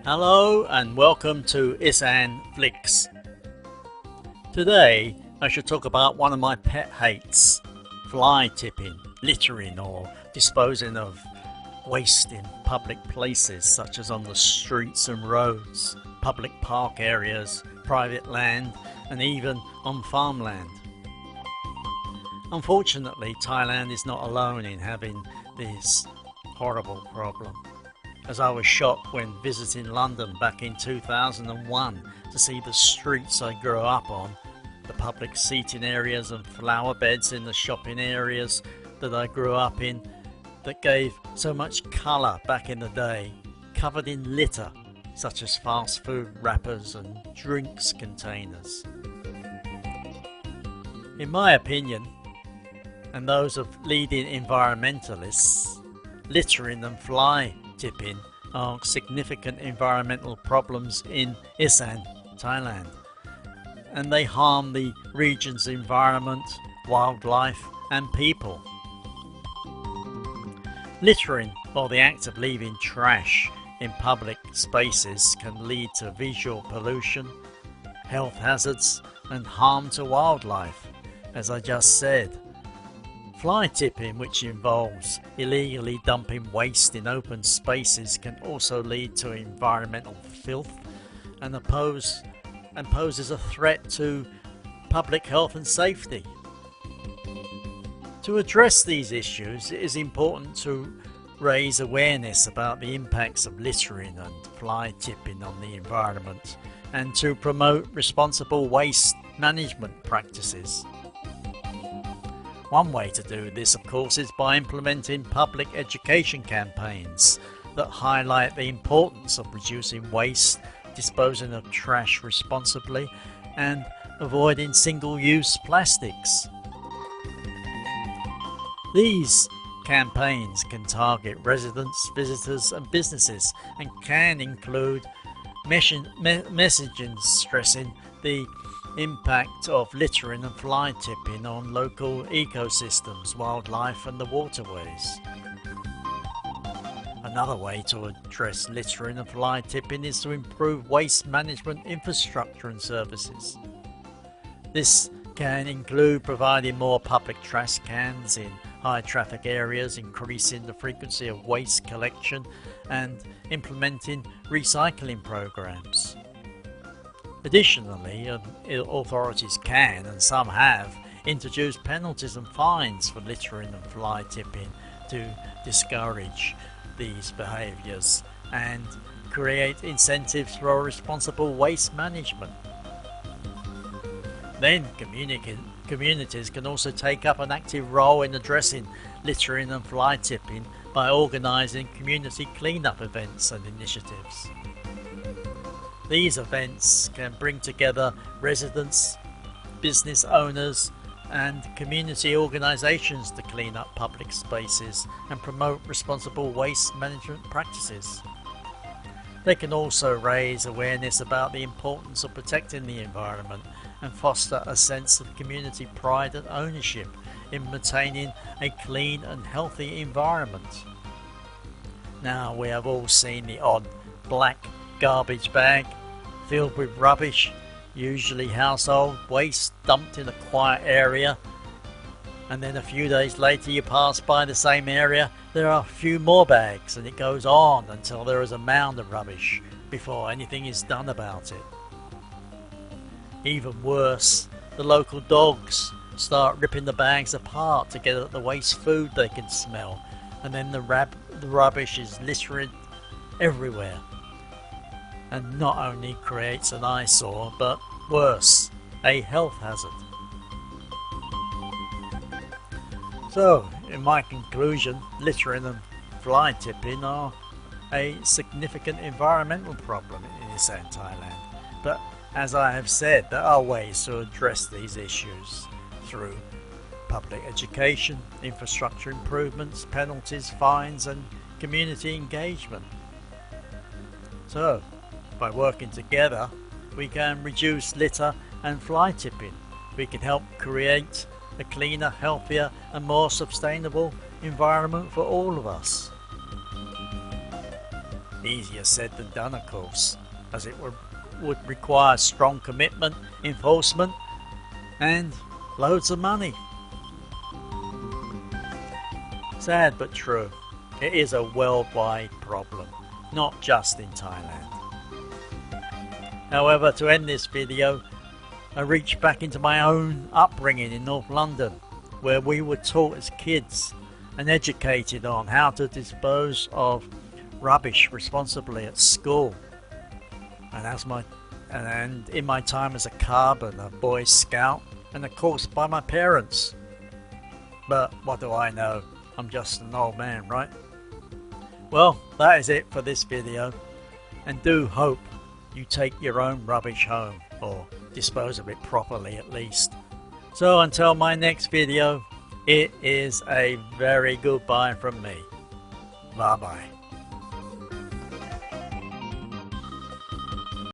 Hello and welcome to Isaan Flicks. Today I shall talk about one of my pet hates, fly tipping, littering or disposing of waste in public places such as on the streets and roads, public park areas, private land and even on farmland. Unfortunately, Thailand is not alone in having this horrible problem, as I was shocked when visiting London back in 2001 to see the streets I grew up on, the public seating areas and flower beds in the shopping areas that I grew up in that gave so much colour back in the day, covered in litter such as fast food wrappers and drinks containers. In my opinion, and those of leading environmentalists, littering and fly tipping are significant environmental problems in Isaan, Thailand, and they harm the region's environment, wildlife and people. Littering, or the act of leaving trash in public spaces, can lead to visual pollution, health hazards and harm to wildlife, as I just said. Fly tipping, which involves illegally dumping waste in open spaces, can also lead to environmental filth and poses a threat to public health and safety. To address these issues, it is important to raise awareness about the impacts of littering and fly tipping on the environment and to promote responsible waste management practices. One way to do this, of course, is by implementing public education campaigns that highlight the importance of reducing waste, disposing of trash responsibly, and avoiding single-use plastics. These campaigns can target residents, visitors and businesses and can include messaging stressing the impact of littering and fly tipping on local ecosystems, wildlife and the waterways. Another way to address littering and fly tipping is to improve waste management infrastructure and services. This can include providing more public trash cans in high traffic areas, increasing the frequency of waste collection and implementing recycling programs. Additionally, authorities can, and some have, introduced penalties and fines for littering and fly tipping to discourage these behaviours and create incentives for responsible waste management. Then communities can also take up an active role in addressing littering and fly tipping by organising community clean-up events and initiatives. These events can bring together residents, business owners and community organisations to clean up public spaces and promote responsible waste management practices. They can also raise awareness about the importance of protecting the environment and foster a sense of community pride and ownership in maintaining a clean and healthy environment. Now, we have all seen the odd black garbage bag filled with rubbish, usually household waste, dumped in a quiet area, and then a few days later you pass by the same area, there are a few more bags, and it goes on until there is a mound of rubbish before anything is done about it. Even worse, the local dogs start ripping the bags apart to get at the waste food they can smell, and then the rubbish is littered everywhere, and not only creates an eyesore, but worse, a health hazard. So, in my conclusion, littering and fly tipping are a significant environmental problem in Isaan, Thailand. But as I have said, there are ways to address these issues through public education, infrastructure improvements, penalties, fines and community engagement. So, by working together, we can reduce litter and fly tipping. We can help create a cleaner, healthier and more sustainable environment for all of us. Easier said than done, of course, as it would require strong commitment, enforcement, and loads of money. Sad but true, it is a worldwide problem, not just in Thailand. However, to end this video, I reached back into my own upbringing in North London, where we were taught as kids and educated on how to dispose of rubbish responsibly at school. And in my time as a cub and a Boy Scout, and of course by my parents. But what do I know? I'm just an old man, right? Well, that is it for this video, and do hope you take your own rubbish home, or dispose of it properly at least. So until my next video, it is a very goodbye from me. Bye bye.